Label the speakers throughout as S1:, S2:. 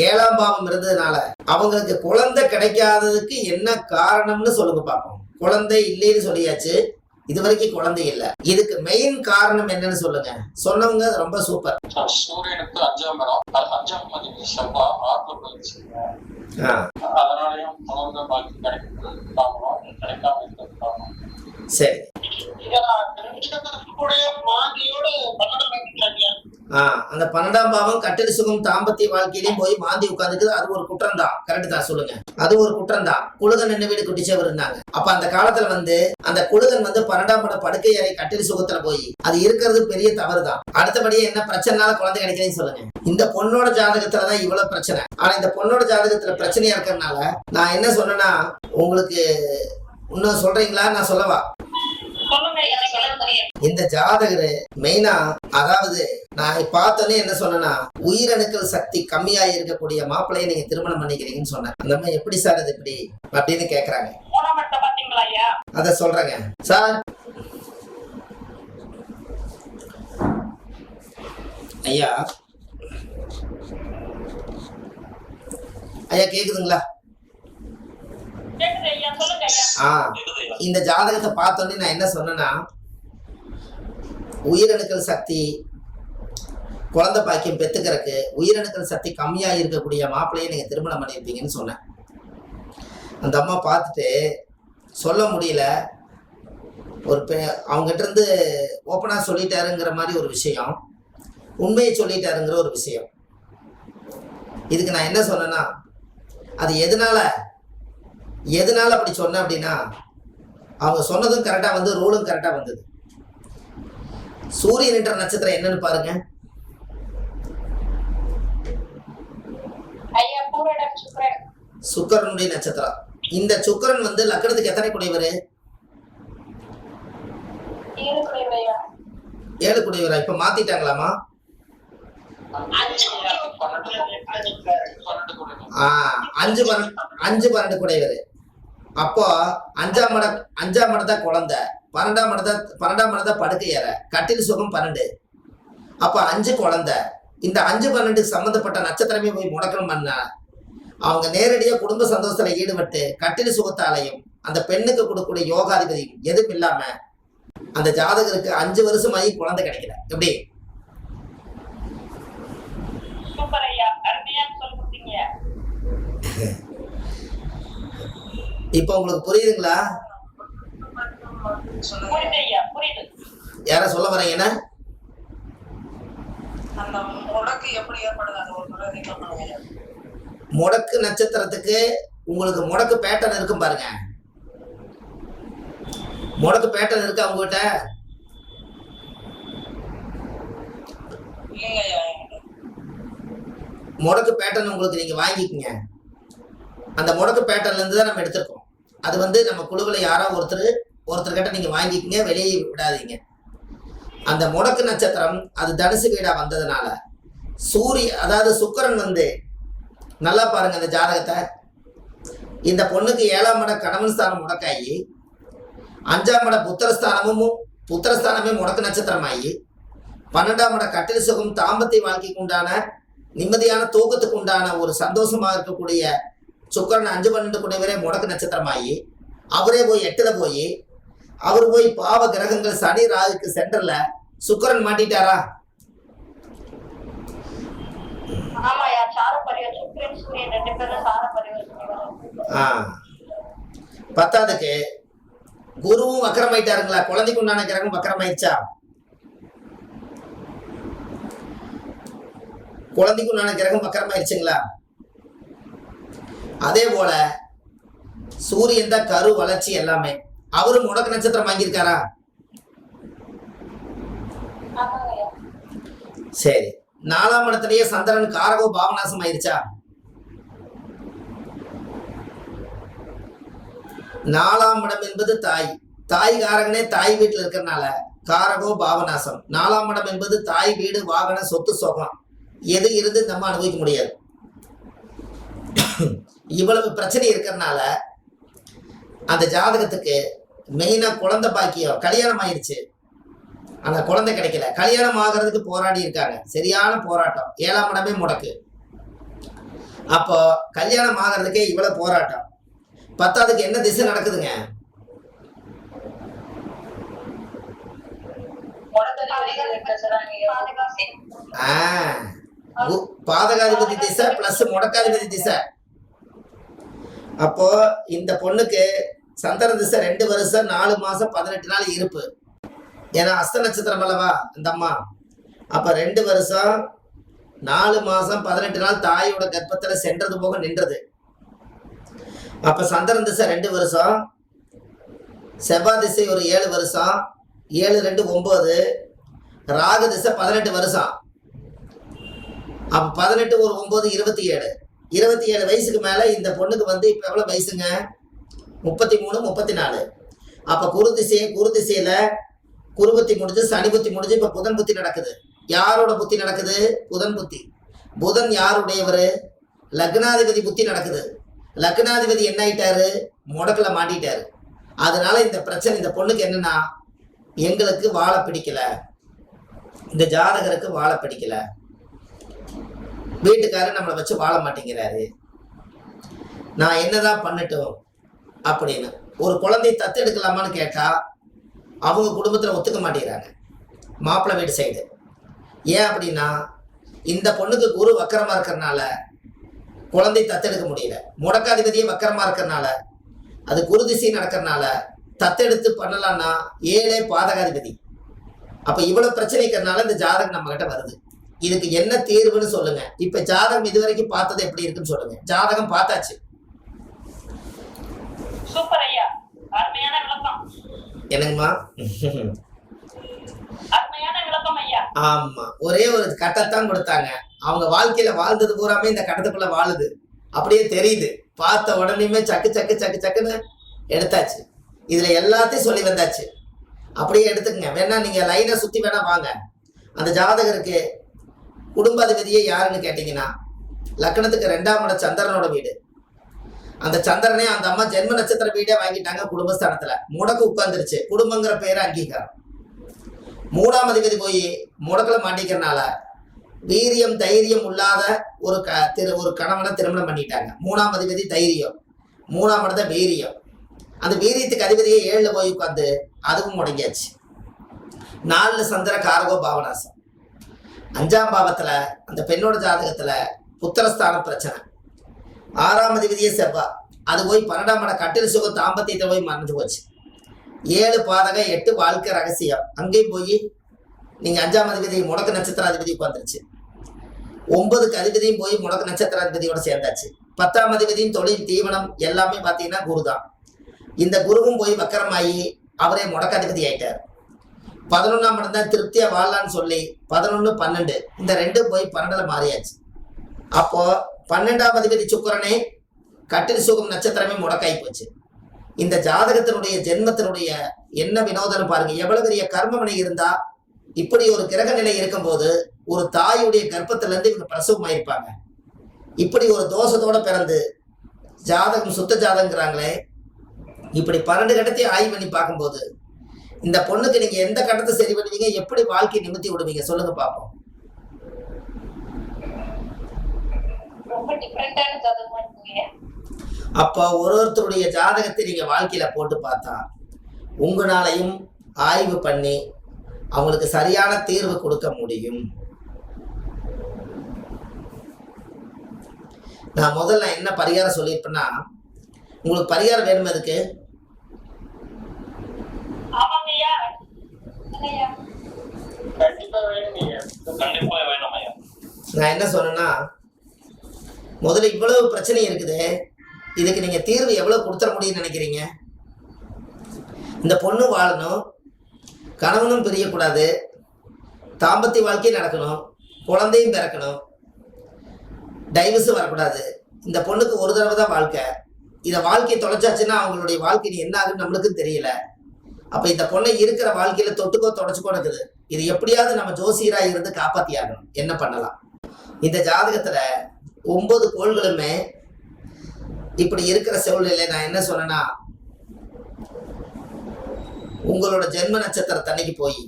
S1: 7ஆம் பாவம் இருந்ததுனால அவங்களுக்கு குழந்தை கிடைக்காததுக்கு என்ன காரணம்னு சொல்லுங்க பார்ப்போம். குழந்தை இல்லைன்னு சொல்லியாச்சு, இது வரைக்கும் குழந்தை இல்ல. இதுக்கு மெயின் காரணம் என்னன்னு சொல்லுங்க. சொன்னவங்க ரொம்ப சூப்பர்.
S2: சூரியனுக்கு 5ஆம் இடம், 5ஆம் அதிபதி செவ்வாய் 6ல போயிடுச்சு. அதனாலயும் குழந்தை பாக்கி கிடைக்காம இருக்கிறது.
S1: சரி, அந்த 12ஆம் பாவம் கட்டில் சுகம் தாம்பத்திய வாழ்க்கையிலையும் போய் மாந்தி உட்காந்துக்குது. அது ஒரு குற்றம் தான். கரெக்ட் தான், சொல்லுங்க. அது ஒரு குற்றம் தான். குழுகன் என்ன வீடு குட்டிச்சவர் இருந்தாங்க. அப்ப அந்த காலத்துல அந்த குழுகன் 12ஆம் இடம் படுக்கை அறை கட்டில் சுகத்துல போய் அது இருக்கிறது பெரிய தவறு தான். அடுத்தபடியே என்ன பிரச்சனைனால குழந்தை கிடைக்கலன்னு சொல்லுங்க. இந்த பொண்ணோட ஜாதகத்துலதான் இவ்வளவு பிரச்சனை. ஆனா இந்த பொண்ணோட ஜாதகத்துல பிரச்சனையா இருக்கிறதுனால நான் என்ன சொன்னேன்னா, உங்களுக்கு இன்னும் சொல்றீங்களா? நான் சொல்லவா? இந்த ஜாதகரு மெயினா, அதாவது நான் பார்த்தோன்னே என்ன சொன்னா, உயிரணுக்கள் சக்தி கம்மியா இருக்கக்கூடிய மாப்பிள்ளைய நீங்க திருமணம் பண்ணிக்கிறீங்கன்னு சொன்னேன். அந்த மாதிரி எப்படி சார் அது எப்படி அப்படின்னு கேக்குறாங்க. அத சொல்றேங்க சார். ஐயா ஐயா கேக்குதுங்களா? இந்த ஜாதகத்தை பார்த்தோன்னே நான் என்ன சொன்னேன்னா, உயிரணுக்கள் சக்தி குழந்தை பாக்கியம் பெத்துக்கிறதுக்கு உயிரணுக்கள் சக்தி கம்மியா இருக்கக்கூடிய மாப்பிள்ளையை நீங்க திருமணம் பண்ணியிருப்பீங்கன்னு சொன்னேன். அந்த அம்மா பார்த்துட்டு சொல்ல முடியல, ஒரு அவங்ககிட்ட இருந்து ஓப்பனா சொல்லிட்டாருங்கிற மாதிரி ஒரு விஷயம், உண்மையை சொல்லிட்டாருங்கிற ஒரு விஷயம். இதுக்கு நான் என்ன சொன்னேன்னா, அது எதனால அப்படி சொன்னேன் அப்படின்னா, அவங்க சொன்னதும் கரெக்டா ரூலும் கரெக்டா வந்தது. சூரியன் என்ற நட்சத்திரம் என்னன்னு பாருங்க. சுக்கரனுடைய நட்சத்திரம். இந்த சுக்கரன் லக்னத்துக்கு எத்தனை குடையவர்? 7 குடையவரா? இப்ப மாத்திட்டாங்களாமா? 5 குடையவர். அப்போ 5ஆம் இடம் தான் குழந்தை, 12ஆம் இடம் தான் படுக்கை அறை, கட்டில் சுகம் 12. அப்ப 5 குழந்தை. இந்த 5, 12 சம்பந்தப்பட்ட நட்சத்திரமே போய் முடக்கம் பண்ண அவங்க நேரடியா குடும்ப சந்தோஷத்துல ஈடுபட்டு கட்டில் சுகத்தாலையும் அந்த பெண்ணுக்கு கொடுக்கக்கூடிய யோகாதிபதியும் எதுவும் இல்லாம அந்த ஜாதகருக்கு 5 வருஷமாயி குழந்தை கிடைக்கல. எப்படி? இப்ப உங்களுக்கு புரியுதுங்களா? யார சொல்ல வரீங்க? முடக்கு நட்சத்திரத்துக்கு உங்களுக்கு முடக்கு பேட்டர்ன் இருக்கும் பாருங்க. முடக்கு பேட்டர்ன் இருக்கு அவங்ககிட்ட? முடக்கு பேட்டர்ன் உங்களுக்கு நீங்க வாங்கிக்கங்க. அந்த முடக்கு பேட்டர்ன்ல இருந்து தான் நம்ம எடுத்திருக்கோம். அது நம்ம குழுவில் யாரோ ஒருத்தர்கிட்ட நீங்க வாங்கிக்கங்க, வெளியே விடாதீங்க. அந்த முடக்கு நட்சத்திரம் அது தனுசு வீடா வந்ததுனால அதாவது சுக்கரன் நல்லா பாருங்க அந்த ஜாதகத்தை. இந்த பொண்ணுக்கு 7ஆம் இடம் கணவன் ஸ்தானம் முடக்காயி, 5ஆம் இடம் புத்திரஸ்தானமே முடக்கு நட்சத்திரமாயி, 12ஆம் இடம் கட்டில் சுகம் தாம்பத்திய வாழ்க்கைக்கு உண்டான நிம்மதியான தூக்கத்துக்கு உண்டான ஒரு சந்தோஷமா இருக்கக்கூடிய சுக்கரன் 5, 12 குடைவரே முடக்கு நட்சத்திரமாயி, அவரே போய் 8ல போய் அவரு போய் பாவ கிரகங்கள் சனி ராகுக்கு சென்டர்ல சுக்கரன் மாட்டிட்டாரா? பத்தாவதுக்கு குருவும் வக்கரமாயிட்டாருங்களா? குழந்தைக்கு உண்டான கிரகம் வக்கரமாயிடுச்சா? குழந்தைக்கு உண்டான கிரகம் வக்கரமாயிடுச்சுங்களா? அதே போல சூரியன் தான் கரு வளர்ச்சி எல்லாமே. அவரும் முடக்கு நட்சத்திரம் வாங்கியிருக்காரா? சரி. 4ஆம் இடத்திலேயே சந்திரன் காரகோ பாவநாசம் ஆயிருச்சா? 4ஆம் இடம் என்பது தாய் காரகனே தாய் வீட்டுல இருக்கிறதுனால காரகோ பாவநாசம். 4ஆம் இடம் என்பது தாய் வீடு, வாகன, சொத்து, சுகம் எது இருந்து நம்ம அனுபவிக்க முடியாது. இவ்வளவு பிரச்சனை இருக்கிறதுனால அந்த ஜாதகத்துக்கு மெயினா குழந்தை பாக்கியம், கல்யாணம் ஆயிடுச்சு ஆனா குழந்தை கிடைக்கல. கல்யாணம் ஆகிறதுக்கு போராடி இருக்காங்க, சரியான போராட்டம். 7ஆம் இடமே முடக்கு. அப்போ கல்யாணம் ஆகிறதுக்கே இவ்வளவு போராட்டம், பத்தாவதுக்கு என்ன திசை நடக்குதுங்க? பாதகாதிபதி திசை பிளஸ் முடக்காதிபதி திசை. அப்போ இந்த பொண்ணுக்கு சந்திர திசை 2 வருஷம் 4 மாசம் 18 நாள் இருப்பு. ஏன்னா அஸ்த நட்சத்திரம் அல்லவா இந்த அம்மா. அப்ப 2 வருஷம் 4 மாசம் 18 நாள் தாயோட கர்ப்பத்துல சென்றது போக நின்றது. அப்ப சந்திரன் திசை 2 வருஷம், செவ்வாய் திசை ஒரு 7 வருஷம், 7 2 9, ராகு திசை 18 வருஷம். அப்ப 18 ஒரு 9 27. 27 வயசுக்கு மேல இந்த பொண்ணுக்கு வந்து இப்ப எவ்வளவு வயசுங்க? 33 34. அப்ப குரு திசையில குரு புத்தி முடிஞ்சு சனி புத்தி முடிஞ்சு இப்ப புதன் புத்தி நடக்குது. யாரோட புத்தி நடக்குது? புதன் புத்தி. புதன் யாருடையவர்? லக்னாதிபதி புத்தி நடக்குது. லக்னாதிபதி என்ன ஆயிட்டாரு? முடக்குல மாட்டிட்டாரு. அதனால இந்த பிரச்சனை இந்த பொண்ணுக்கு என்னன்னா, எங்களுக்கு வாழ பிடிக்கல, இந்த ஜாதகருக்கு வாழ பிடிக்கல, வீட்டுக்காரர் நம்மளை வச்சு வாழ மாட்டேங்கிறாரு, நான் என்னதான் பண்ணட்டும் அப்படின்னு. ஒரு குழந்தை தத்து எடுக்கலாமான்னு கேட்டா அவங்க குடும்பத்துல ஒத்துக்க மாட்டேங்கிறாங்க, மாப்பிள்ளை வீட்டு சைடு. ஏன் அப்படின்னா இந்த பொண்ணுக்கு குரு வக்கரமா இருக்கிறனால குழந்தை தத்தெடுக்க முடியல. முடக்காதிபதியே வக்கரமா இருக்கிறனால, அது குரு திசை நடக்கிறனால தத்தெடுத்து பண்ணலாம்னா 7 பாதகாதிபதி. அப்ப இவ்வளவு பிரச்சனை இருக்கிறனால இந்த ஜாதகம் நம்ம கிட்ட வருது. இதுக்கு என்ன தீர்வுன்னு சொல்லுங்க. இப்ப ஜாதகம் இதுவரைக்கும் பார்த்தது எப்படி இருக்குன்னு சொல்லுங்க. ஜாதகம் பார்த்தாச்சு.
S3: சூப்பர் ஐயா, அருமையான விளக்கம்.
S1: என்னங்கம்மா?
S3: அருமையான விளக்கம் ஐயா.
S1: ஆமா, ஒரே ஒரு கட்டத்தான் கொடுத்தாங்க. அவங்க வாழ்க்கையில வாழ்ந்தது பூராமே இந்த கட்டத்துக்குள்ள வாழுது, அப்படியே தெரியுது. பார்த்த உடனேயுமே சக்கு சக்கு சக்கு சக்குன்னு எடுத்தாச்சு. இதுல எல்லாத்தையும் சொல்லி வந்தாச்சு. அப்படியே எடுத்துக்கங்க. வேணா நீங்க லைனை சுத்தி வேணா வாங்க. அந்த ஜாதகருக்கு குடும்பாதிபதியே யாருன்னு கேட்டீங்கன்னா, லக்னத்துக்கு 2ஆம் இடம் சந்திரனோட வீடு. அந்த சந்திரனே அந்த அம்மா ஜென்ம நட்சத்திர வீடே வாங்கிட்டாங்க குடும்பஸ்தானத்துல. முடக்கு உட்கார்ந்துருச்சு, குடும்பங்கிற பேரை அங்கீகாரம். 3ஆம் அதிபதி போய் முடக்குல மாட்டிக்கிறனால வீரியம் தைரியம் இல்லாத ஒரு கணவனை திருமணம் பண்ணிட்டாங்க. 3ஆம் அதிபதி தைரியம், 3ஆம் இடத்த வீரியம். அந்த வீரியத்துக்கு அதிபதியை 7ல போய் உட்காந்து அதுவும் முடங்கியாச்சு. 4 சந்திர காரகோ பாவனாசம். 5ஆம் பாவத்துல அந்த பெண்ணோட ஜாதகத்துல புத்திரஸ்தான பிரச்சனை. 6ஆம் அதிபதியே செவ்வாய், அது போய் 12ஆம் இடம் கட்டில் சுகம் தாம்பத்தியத்தை போய் மறைஞ்சு போச்சு. 7 பாதக 8 வாழ்க்கை ரகசியம். அங்கேயும் போய் நீங்க 5ஆம் அதிபதி முடக்கு நட்சத்திராதிபதி உட்காந்துருச்சு. 9க்கு அதிபதியும் போய் முடக்கு நட்சத்திராதிபதியோட சேர்ந்தாச்சு. 10ஆம் அதிபதியும் தொழில் தீவனம் எல்லாமே பார்த்தீங்கன்னா குரு தான். இந்த குருவும் போய் வக்கரமாயி அவரே முடக்காதிபதி ஆயிட்டார். 11ஆம் இடம் தான் திருப்தியா வாழலான்னு சொல்லி 11 12 இந்த 2 போய் 12ல மாறியாச்சு. அப்போ 12ஆம் அதிபதி சுக்கிரனே கட்டில் சுகம் நட்சத்திரமே முடக்காய் போச்சு. இந்த ஜாதகத்தினுடைய ஜென்மத்தினுடைய என்ன வினோதம் பாருங்க. எவ்வளவு பெரிய கர்மவினை இருந்தா இப்படி ஒரு கிரக நிலை இருக்கும் போது ஒரு தாயுடைய கர்ப்பத்துல இருந்து இவங்க பிரசவமாயிருப்பாங்க. இப்படி ஒரு தோஷத்தோட பிறந்து ஜாதகம் சுத்த ஜாதகங்கிறாங்களே. இப்படி 12 கட்டத்தையும் ஆய்வு பண்ணி பார்க்கும்போது இந்த பொண்ணுக்கு நீங்க எந்த கட்டத்தை சரி பண்ணுவீங்க, எப்படி வாழ்க்கை நிமித்தி விடுவீங்க சொல்லுங்க பாப்போம்.
S3: ரொம்ப டிஃபரெண்டான ஜாதகமா இருக்குங்க.
S1: அப்ப ஒருத்தருடைய ஜாதகத்தை நீங்க வாழ்க்கையில போட்டு பார்த்தா உங்களாலையும் ஆய்வு பண்ணி அவங்களுக்கு சரியான தீர்வு கொடுக்க முடியும். நான் முதல்ல என்ன பரிகாரம் சொல்லியிருப்பேன்னா, உங்களுக்கு பரிகாரம் வேணும். அதுக்கு நான் என்ன சொன்னேன்னா, முதல்ல இவ்வளவு பிரச்சனை இருக்குது, இதுக்கு நீங்க தீர்வு எவ்வளவு கொடுத்துட முடியும்னு நினைக்கிறீங்க? இந்த பொண்ணு வாழணும், கணவனும் பிரியக்கூடாது, தாம்பத்திய வாழ்க்கை நடக்கணும், குழந்தையும் பிறக்கணும், டைவர்ஸும் வரக்கூடாது. இந்த பொண்ணுக்கு ஒரு தடவை தான் வாழ்க்கை. இதை வாழ்க்கையை தொலைச்சாச்சுன்னா அவங்களுடைய வாழ்க்கை என்ன ஆகுன்னு நம்மளுக்கும் தெரியல. அப்ப இந்த பொண்ணை இருக்கிற வாழ்க்கையில தொட்டுக்கோ தொடச்சுக்கோ இருக்குது. இது எப்படியாவது நம்ம ஜோசியரா இருந்து காப்பாத்தி ஆகணும். என்ன பண்ணலாம்? இந்த ஜாதகத்துல 9 கோள்களுமே இப்படி இருக்கிற சூழ்நிலை நான் என்ன சொன்னேன்னா, உங்களோட ஜென்ம நட்சத்திரத்தன்னைக்கு போய்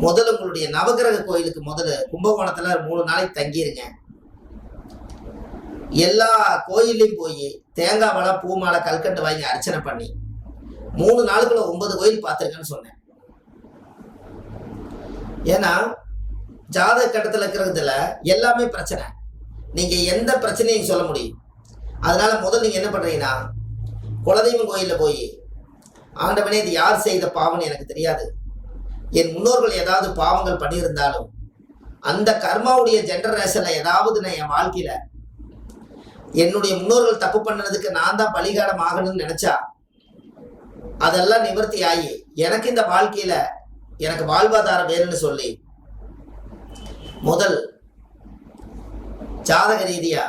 S1: முதல்ல உங்களுடைய நவகிரக கோயிலுக்கு முதல்ல கும்பகோணத்துல 3 நாளைக்கு தங்கிருங்க. எல்லா கோயிலையும் போய் தேங்காய் பழம் பூ மாலை கல்கண்டு வாங்கி அர்ச்சனை பண்ணி 3 நாளுக்குள்ள 9 கோயில் பார்த்துருக்கேன்னு சொன்னேன். ஏன்னா ஜாதக கட்டத்தில் இருக்கிறதுல எல்லாமே பிரச்சனை, நீங்க எந்த பிரச்சனையும் சொல்ல முடியும். அதனால முதல் நீங்க என்ன பண்றீங்கன்னா, குலதெய்வம் கோயிலில் போய் ஆண்டவனே இது யார் செய்த பாவம்னு எனக்கு தெரியாது, என் முன்னோர்கள் ஏதாவது பாவங்கள் பண்ணியிருந்தாலும் அந்த கர்மாவுடைய ஜெனரேஷன்ல ஏதாவது நான் என் வாழ்க்கையில என்னுடைய முன்னோர்கள் தப்பு பண்ணதுக்கு நான் தான் பலிகாரம் ஆகணும்னு நினைச்சா அதெல்லாம் நிவர்த்தி ஆகி எனக்கு இந்த வாழ்க்கையில எனக்கு வாழ்வாதாரம் வேணும்னு சொல்லி முதல் ஜாதக ரீதியா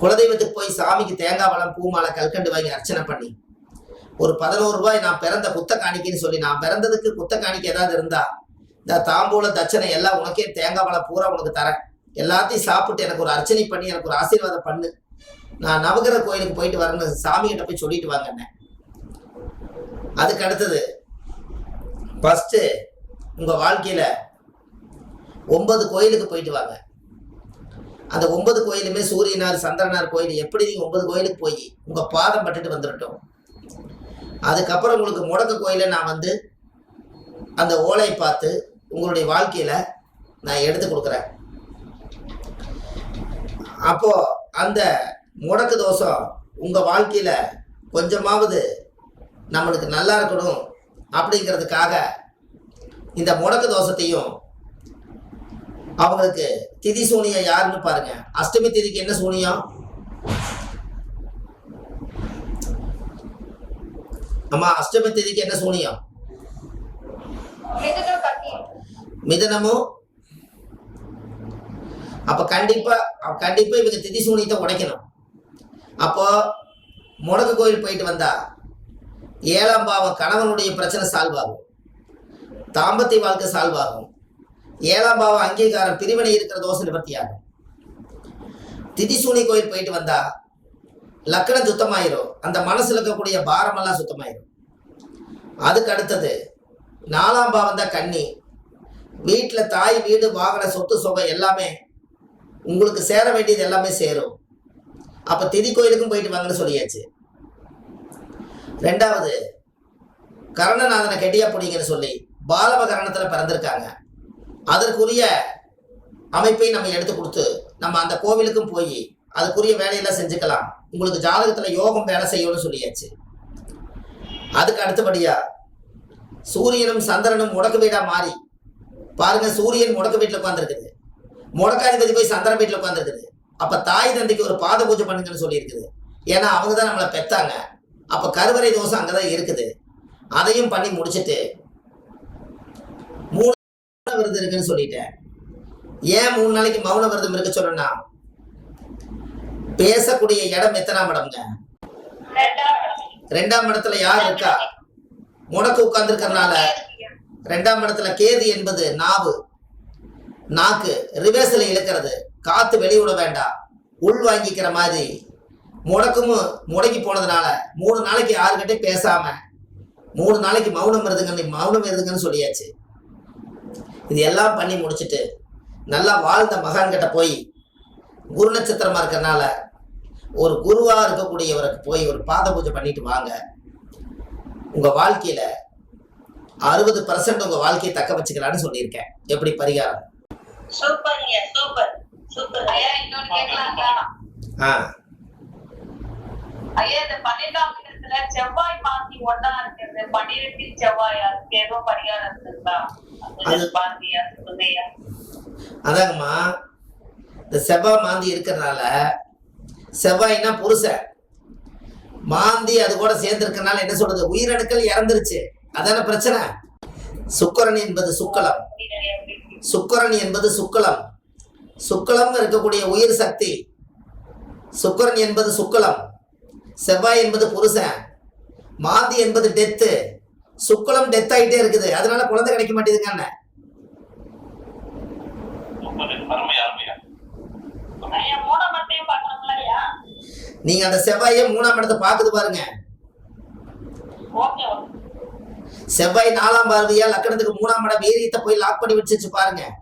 S1: குலதெய்வத்துக்கு போய் சாமிக்கு தேங்காய் பழம் பூ மாலை கல்கண்டு வாங்கி அர்ச்சனை பண்ணி ஒரு 11 ரூபாய் நான் பிறந்த குத்த காணிக்கைன்னு சொல்லி, நான் பிறந்ததுக்கு குத்த காணிக்கை ஏதாவது இருந்தா இந்த தாம்பூல தட்சணை எல்லாம் உனக்கே தேங்காய் பழம் பூரா உனக்கு தரேன், எல்லாத்தையும் சாப்பிட்டு எனக்கு ஒரு அர்ச்சனை பண்ணி எனக்கு ஒரு ஆசீர்வாதம் பண்ணு, நான் நவகிரக கோயிலுக்கு போயிட்டு வரேன்னு சாமி கிட்ட போய் சொல்லிட்டு வாங்க. அதுக்கு அடுத்தது ஃபர்ஸ்ட் உங்க வாழ்க்கையில 9 கோயிலுக்கு போயிட்டு வாங்க. அந்த 9 கோயிலுமே சூரியனார் சந்திரனார் கோயில் எப்படி நீங்க 9 கோயிலுக்கு போய் உங்க பாதம் பட்டுட்டு வந்துட்டோம். அதுக்கப்புறம் உங்களுக்கு முடக்க கோயில நான் வந்து அந்த ஓலை பார்த்து உங்களுடைய வாழ்க்கையில நான் எடுத்து கொடுக்குறேன். அப்போ அந்த முடக்கு தோஷம் உங்க வாழ்க்கையில கொஞ்சமாவது நம்மளுக்கு நல்லா இருக்கணும் அப்படிங்கிறதுக்காக இந்த முடக்கு தோஷத்தையும் அவங்களுக்கு திதி சூனியம் யாருன்னு பாருங்க. அஷ்டமி திதிக்கு என்ன சூனியம்? அம்மா அஷ்டமி திதிக்கு என்ன சூனியம்? மிதனமும். அப்ப கண்டிப்பா இவங்க திதி சூனியத்தை உடைக்கணும். அப்போ முடக்கு கோயில் போயிட்டு வந்தா 7ஆம் பாவம் கணவனுடைய பிரச்சனை சால்வ் ஆகும், தாம்பத்திய வாழ்க்கை சால்வ் ஆகும், 7ஆம் பாவம் அங்கீகாரம் பிரிவினை இருக்கிற தோஷம் நிவர்த்தி ஆகும். திதி சூனி கோயில் போயிட்டு வந்தா லக்கணம் சுத்தமாயிரும், அந்த மனசுல இருக்கக்கூடிய பாரமெல்லாம் சுத்தமாயிரும். அதுக்கு அடுத்தது 4ஆம் பாவம் தான் கன்னி, வீட்டுல தாய் வீடு வாகன சொத்து சுகம் எல்லாமே உங்களுக்கு சேர வேண்டியது எல்லாமே சேரும். அப்ப திதி கோயிலுக்கும் போயிட்டு வாங்கன்னு சொல்லியாச்சு. 2வது கரணநாதனை கெட்டியா பிடிங்கன்னு சொல்லி பாலவ கரணத்துல பிறந்திருக்காங்க, அதற்குரிய அமைப்பை நம்ம எடுத்து கொடுத்து நம்ம அந்த கோவிலுக்கும் போய் அதுக்குரிய வேலையெல்லாம் செஞ்சுக்கலாம். உங்களுக்கு ஜாதகத்துல யோகம் வேலை செய்யணும்னு சொல்லியாச்சு. அதுக்கு அடுத்தபடியா சூரியனும் சந்திரனும் முடக்கு வீடா மாறி பாருங்க, சூரியன் முடக்கு வீட்டுல உட்காந்துருக்குது, முடக்காதிபதி போய் சந்திரன் வீட்டுல உட்காந்துருக்குது. அப்ப தாய் தந்தைக்கு ஒரு பாத பூஜை பண்ணுங்கன்னு சொல்லி இருக்குது. ஏன்னா அவங்கதான் நம்மளை பெத்தாங்க. அப்ப கருவறை தோஷம் அங்கதான் இருக்குது. அதையும் பண்ணி முடிச்சுட்டு 3 விரதம் இருக்குன்னு சொல்லிட்டேன். ஏன் 3 நாளைக்கு மௌன விரதம் இருக்க சொல்லணும்னா, பேசக்கூடிய இடம் எத்தனாம் இடம்ங்க? 2ஆம் இடத்துல யார் இருக்கா? முடக்கு உட்கார்ந்து இருக்கிறதுனால 2ஆம் இடத்துல கேது என்பது நாவு, நாக்கு ரிவர்ஸ்ல இழுக்கிறது, காத்து வெளிவிட வேண்டாம், உள் வாங்கிக்கிற மாதிரி முடக்கி போனதுனால 3 நாளைக்கு யாருக்கிட்டே பேசாம 3 நாளைக்கு மௌனம் இருதுங்கன்னு சொல்லியாச்சு. இது எல்லாம் பண்ணி முடிச்சுட்டு நல்லா வாழ்ந்த மகான் கிட்ட போய் குரு நட்சத்திரமா இருக்கிறதுனால ஒரு குருவா இருக்கக்கூடியவருக்கு போய் ஒரு பாத பூஜை பண்ணிட்டு வாங்க. உங்க வாழ்க்கையில 60% உங்க வாழ்க்கையை தக்க வச்சுக்கலான்னு சொல்லியிருக்கேன். எப்படி பரிகாரம்?
S3: சூப்பர் சூப்பர் சூப்பர் ஐயா. இன்னொன்னு கேட்கலாம். ஐயா, இந்த 12ஆம் இடத்துல செவ்வாய் மாந்தி ஒண்ணா இருக்கிறது, 12 செவ்வாய், அதுக்கு ஏதோ பரிகாரம் இருக்குங்களா?
S1: அதாங்கம்மா, இந்த செவ்வாய் மாந்தி இருக்கிறதுனால, செவ்வாய்னா புருஷன், மாந்தி அது கூட சேர்ந்து இருக்கிறதுனால என்ன சொல்றது, உயிரணுக்கள் இறந்துருச்சு, அதான பிரச்சனை. சுக்கிரன் என்பது சுக்களம், சுக்கிரன் என்பது சுக்களம், சுக்களம் இருக்கக்கூடிய உயிர் சக்தி. சுக்கிரன் என்பது சுக்களம், செவ்வாய் என்பது புருஷன், மாந்தி என்பது டெத்து. சுக்களம் டெத் ஆயிட்டே இருக்குது, அதனால குழந்தை கிடைக்க மாட்டேங்குதுங்க. நீங்க அந்த செவ்வாயை 3ஆம் இடத்தை பாக்குது பாருங்க. செவ்வாய் 4ஆம் பார்வையா லக்கணத்துக்கு 3ஆம் இடம் வீரியத்தை போய் லாக் பண்ணி வச்சிருச்சு பாருங்க.